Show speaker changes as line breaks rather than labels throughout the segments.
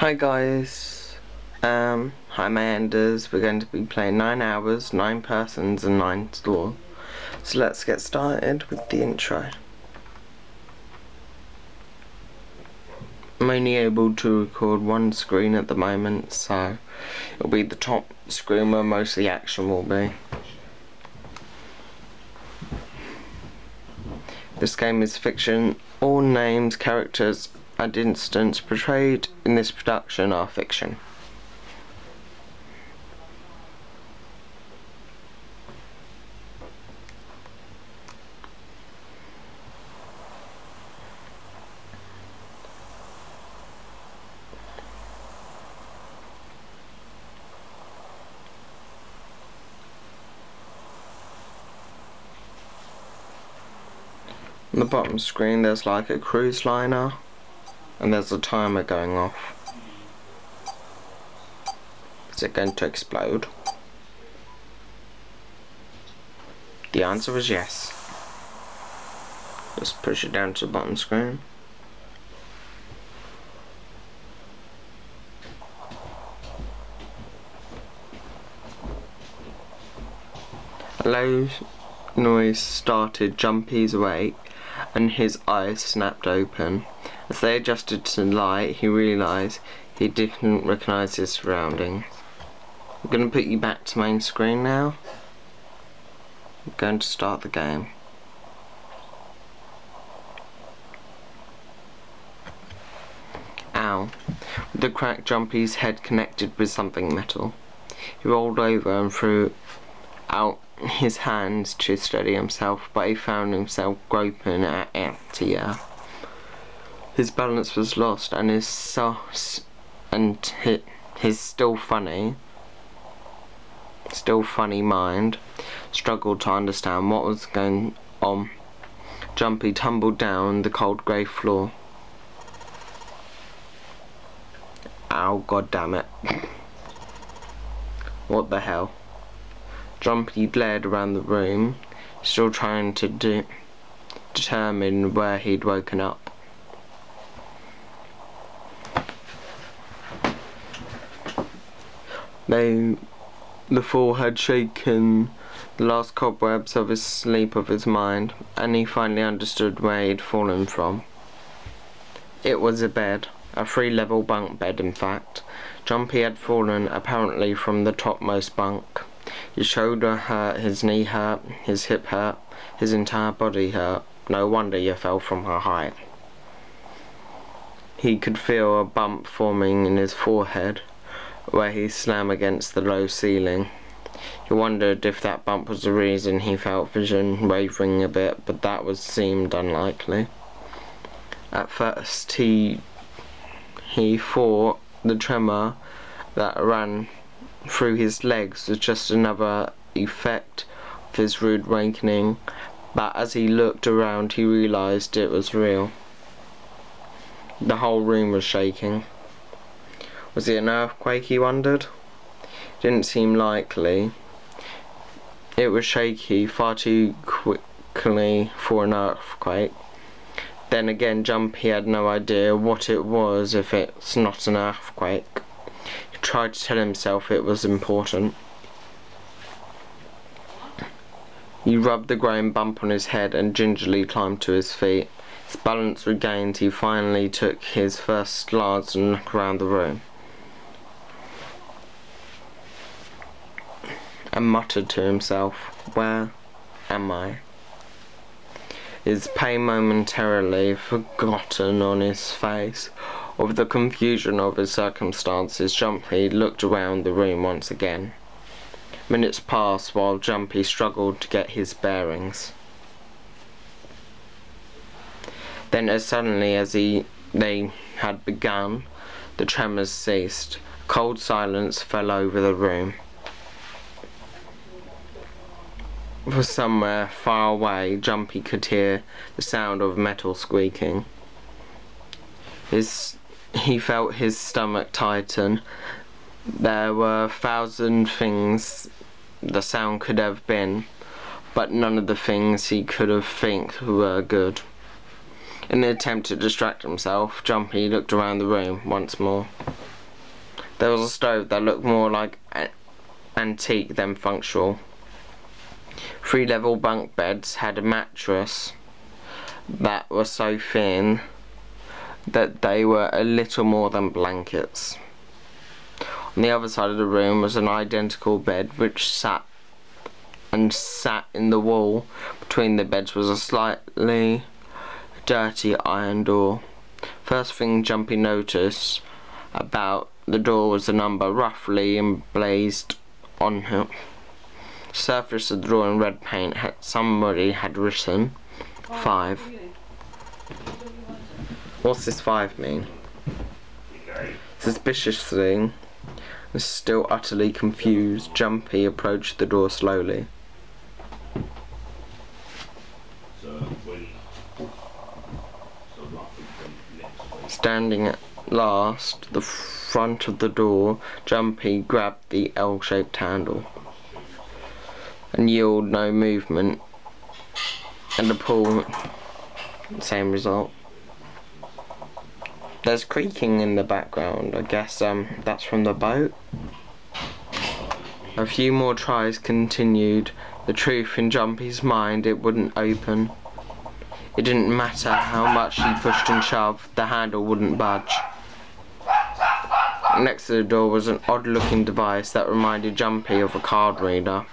Hi guys, hi my enders. We're going to be playing 9 hours, 9 persons and 9 store. So let's get started with the intro. I'm only able to record one screen at the moment, so it'll be the top screen where most of the action will be. This game is fiction. All names, characters and incidents portrayed in this production are fiction. On the bottom screen there's like a cruise liner and there's a timer going off. Is it going to explode? The answer is yes. Just push it down to the bottom screen. A low noise started Jumpy's awake and his eyes snapped open. As they adjusted to the light, he realised he didn't recognise his surroundings. I'm going to put you back to main screen now. I'm going to start the game. Ow. With the crack, Jumpy's head connected with something metal. He rolled over and threw out his hands to steady himself, but he found himself groping at empty air. His balance was lost, and his still funny mind struggled to understand what was going on. Jumpy tumbled down the cold grey floor. Ow, god damn it. What the hell? Jumpy glared around the room, still trying to determine where he'd woken up. The fall had shaken the last cobwebs of his sleep of his mind, and he finally understood where he'd fallen from. It was a bed, a 3-level bunk bed in fact. Jumpy had fallen apparently from the topmost bunk. His shoulder hurt, his knee hurt, his hip hurt, his entire body hurt. No wonder you fell from her height. He could feel a bump forming in his forehead where he slammed against the low ceiling. He wondered if that bump was the reason he felt vision wavering a bit, but that seemed unlikely. At first he thought the tremor that ran through his legs was just another effect of his rude awakening, but as he looked around he realised it was real. The whole room was shaking. Was it an earthquake, he wondered? Didn't seem likely. It was shaky far too quickly for an earthquake. Then again, Jumpy had no idea what it was if it's not an earthquake. He tried to tell himself it was important. He rubbed the growing bump on his head and gingerly climbed to his feet. His balance regained, he finally took his first large look around the room and muttered to himself, "Where am I?" His pain momentarily forgotten on his face. Over the confusion of his circumstances, Jumpy looked around the room once again. Minutes passed while Jumpy struggled to get his bearings. Then as suddenly as they had begun, the tremors ceased. Cold silence fell over the room. For somewhere far away, Jumpy could hear the sound of metal squeaking. He felt his stomach tighten. There were 1,000 things the sound could have been, but none of the things he could have think were good. In an attempt to distract himself, Jumpy looked around the room once more. There was a stove that looked more like antique than functional. 3-level bunk beds had a mattress that was so thin that they were a little more than blankets. On the other side of the room was an identical bed which sat in the wall. Between the beds was a slightly dirty iron door. First thing Jumpy noticed about the door was a number roughly emblazoned on it. The surface of the door in red paint somebody had written 5. What's this 5 mean? Suspiciously, still utterly confused, Jumpy approached the door slowly. Standing at last the front of the door, Jumpy grabbed the L-shaped handle and yielded no movement, and the pull, same result. There's creaking in the background. I guess that's from the boat. A few more tries continued. The truth in Jumpy's mind, it wouldn't open. It didn't matter how much he pushed and shoved, the handle wouldn't budge. Next to the door was an odd-looking device that reminded Jumpy of a card reader.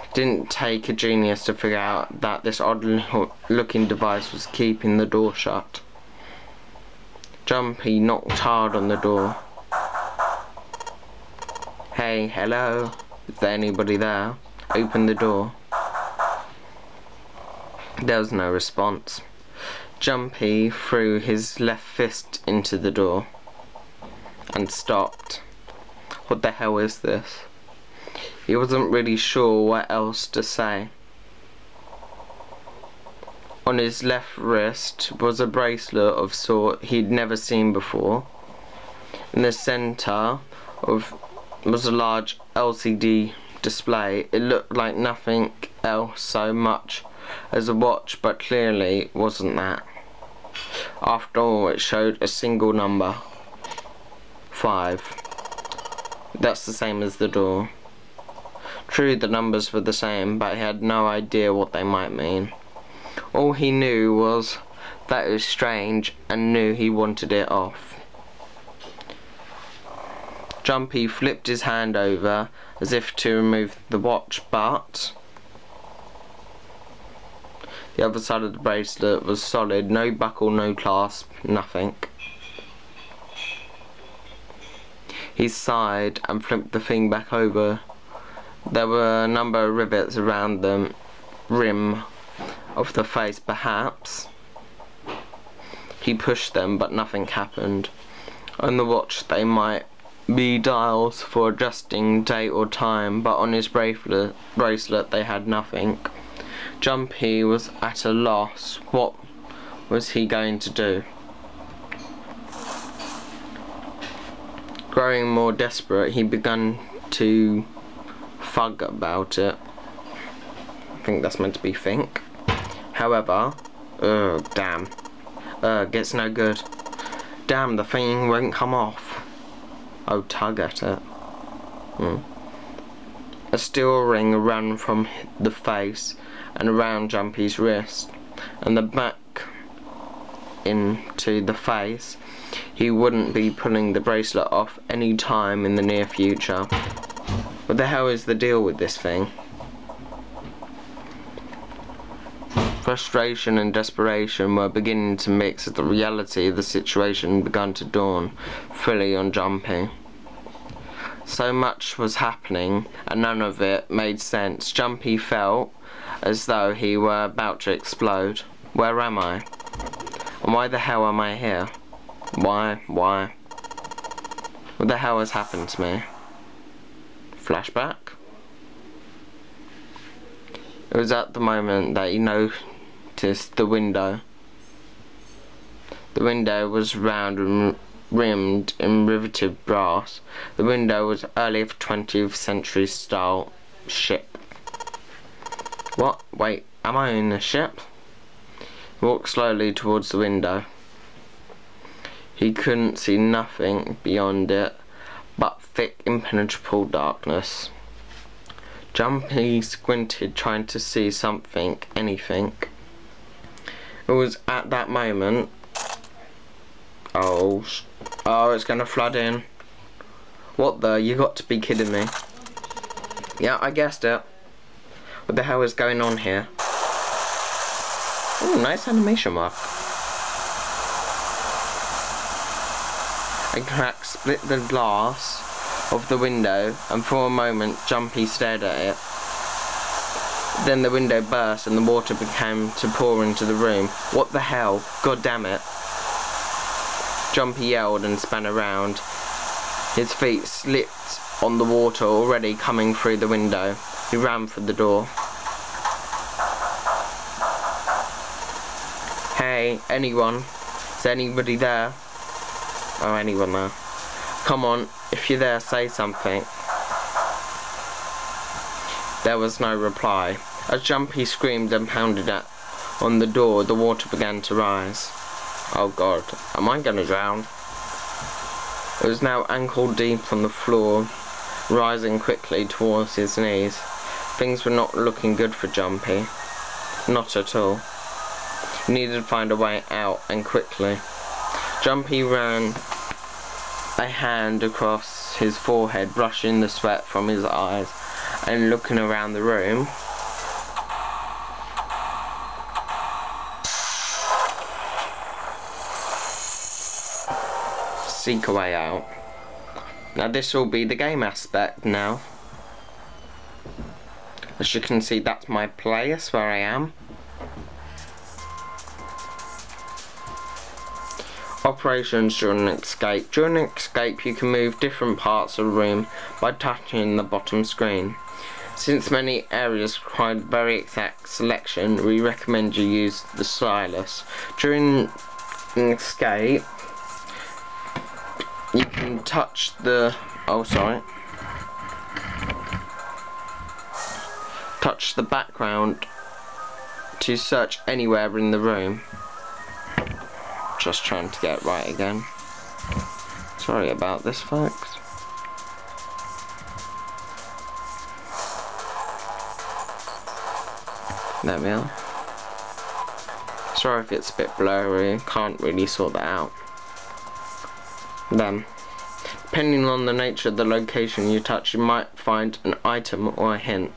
It didn't take a genius to figure out that this odd-looking device was keeping the door shut. Jumpy knocked hard on the door. Hey, hello? Is there anybody there? Open the door. There was no response. Jumpy threw his left fist into the door and stopped. What the hell is this? He wasn't really sure what else to say. On his left wrist was a bracelet of sort he'd never seen before. In the centre was a large LCD display. It looked like nothing else so much as a watch, but clearly wasn't that. After all, it showed a single number. 5. That's the same as the door. True, the numbers were the same, but he had no idea what they might mean. All he knew was that it was strange and knew he wanted it off. Jumpy flipped his hand over as if to remove the watch, but the other side of the bracelet was solid, no buckle, no clasp, nothing. He sighed and flipped the thing back over. There were a number of rivets around the rim of the face, perhaps. He pushed them, but nothing happened. On the watch they might be dials for adjusting date or time, but on his bracelet they had nothing. Jumpy was at a loss. What was he going to do? Growing more desperate, he began to fug about it. I think that's meant to be think. However, damn. Gets no good. Damn, the thing won't come off. Oh, tug at it. A steel ring ran from the face and around Jumpy's wrist, and the back into the face. He wouldn't be pulling the bracelet off any time in the near future. What the hell is the deal with this thing? Frustration and desperation were beginning to mix as the reality of the situation began to dawn fully on Jumpy. So much was happening and none of it made sense. Jumpy felt as though he were about to explode. Where am I? And why the hell am I here? Why? What the hell has happened to me? Flashback? It was at the moment that he noticed the window. The window was round and rimmed in riveted brass. The window was early 20th century style ship. What? Wait, am I in a ship? He walked slowly towards the window. He couldn't see nothing beyond it, but thick impenetrable darkness. Jumpy squinted, trying to see something, anything. It was at that moment... Oh, it's gonna flood in. What the? You got to be kidding me. Yeah, I guessed it. What the hell is going on here? Ooh, nice animation mark. A crack split the glass of the window, and for a moment Jumpy stared at it. Then the window burst and the water began to pour into the room. What the hell? God damn it. Jumpy yelled and span around. His feet slipped on the water already coming through the window. He ran for the door. Hey, anyone? Is anybody there? Oh, anyone there? Come on, if you're there, say something. There was no reply. As Jumpy screamed and pounded on the door, the water began to rise. Oh God, am I gonna drown? It was now ankle deep on the floor, rising quickly towards his knees. Things were not looking good for Jumpy. Not at all. He needed to find a way out, and quickly. Jumpy ran a hand across his forehead, brushing the sweat from his eyes and looking around the room. Seek a way out. Now this will be the game aspect now. As you can see, that's my place where I am. Operations during an escape. During an escape you can move different parts of the room by touching the bottom screen. Since many areas require very exact selection, we recommend you use the stylus. During an escape you can touch the touch the background to search anywhere in the room. Just trying to get it right again. Sorry about this, folks. There we are. Sorry if it's a bit blurry, can't really sort that out. Then, depending on the nature of the location you touch, you might find an item or a hint.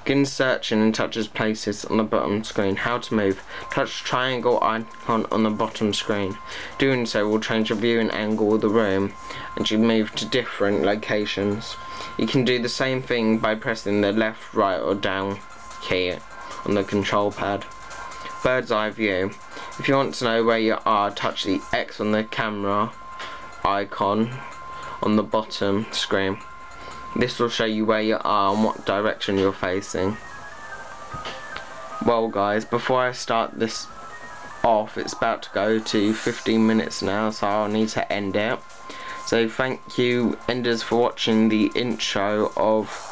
Begin searching and touches places on the bottom screen. How to move. Touch the triangle icon on the bottom screen. Doing so will change the viewing angle of the room and you move to different locations. You can do the same thing by pressing the left, right or down key on the control pad. Bird's eye view. If you want to know where you are, touch the X on the camera icon on the bottom screen. This will show you where you are and what direction you're facing. Well guys, before I start this off, it's about to go to 15 minutes now, so I'll need to end it. So thank you enders for watching the intro of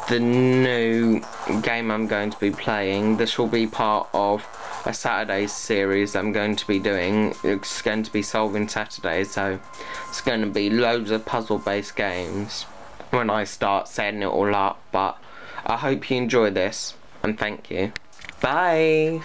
the new game I'm going to be playing. This will be part of a Saturday series I'm going to be doing. It's going to be solving Saturdays, so it's going to be loads of puzzle based games when I start setting it all up. But I hope you enjoy this, and thank you. Bye.